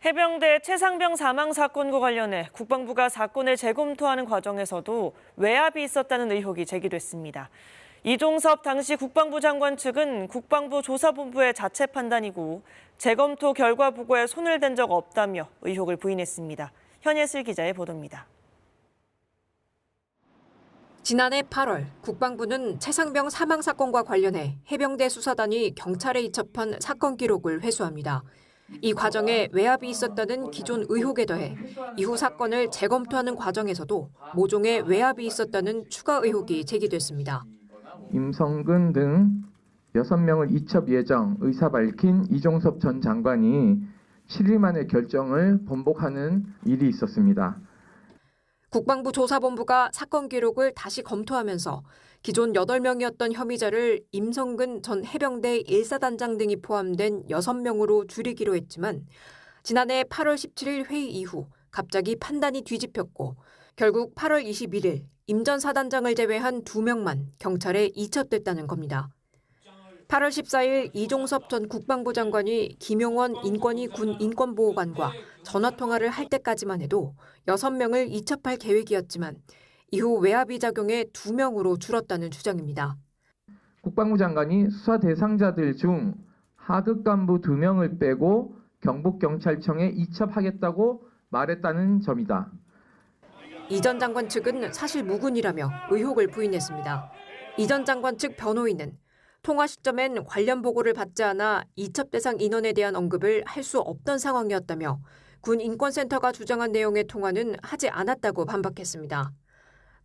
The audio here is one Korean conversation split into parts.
해병대 최상병 사망 사건과 관련해 국방부가 사건을 재검토하는 과정에서도 외압이 있었다는 의혹이 제기됐습니다. 이종섭 당시 국방부 장관 측은 국방부 조사본부의 자체 판단이고 재검토 결과 보고에 손을 댄 적 없다며 의혹을 부인했습니다. 현예슬 기자의 보도입니다. 지난해 8월 국방부는 최상병 사망 사건과 관련해 해병대 수사단이 경찰에 이첩한 사건 기록을 회수합니다. 이 과정에 외압이 있었다는 기존 의혹에 더해 이후 사건을 재검토하는 과정에서도 모종의 외압이 있었다는 추가 의혹이 제기됐습니다. 임성근 등 6명을 이첩 예정 의사 밝힌 이종섭 전 장관이 7일 만에 결정을 번복하는 일이 있었습니다. 국방부 조사본부가 사건 기록을 다시 검토하면서 기존 8명이었던 혐의자를 임성근 전 해병대 1사단장 등이 포함된 6명으로 줄이기로 했지만 지난해 8월 17일 회의 이후 갑자기 판단이 뒤집혔고 결국 8월 21일 임 전 사단장을 제외한 2명만 경찰에 이첩됐다는 겁니다. 8월 14일 이종섭 전 국방부 장관이 김용원 인권위 군 인권보호관과 전화통화를 할 때까지만 해도 6명을 이첩할 계획이었지만 이후 외압이 작용해 2명으로 줄었다는 주장입니다. 국방부 장관이 수사 대상자들 중 하급 간부 2명을 빼고 경북경찰청에 이첩하겠다고 말했다는 점이다. 이 전 장관 측은 사실 무근이라며 의혹을 부인했습니다. 이 전 장관 측 변호인은 통화 시점엔 관련 보고를 받지 않아 이첩 대상 인원에 대한 언급을 할 수 없던 상황이었다며 군 인권센터가 주장한 내용의 통화는 하지 않았다고 반박했습니다.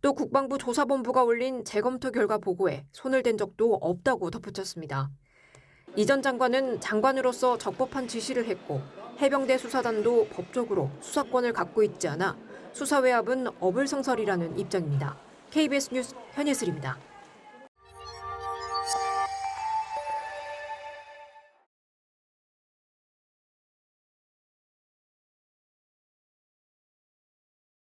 또 국방부 조사본부가 올린 재검토 결과 보고에 손을 댄 적도 없다고 덧붙였습니다. 이 전 장관은 장관으로서 적법한 지시를 했고 해병대 수사단도 법적으로 수사권을 갖고 있지 않아 수사 외압은 어불성설이라는 입장입니다. KBS 뉴스 현예슬입니다.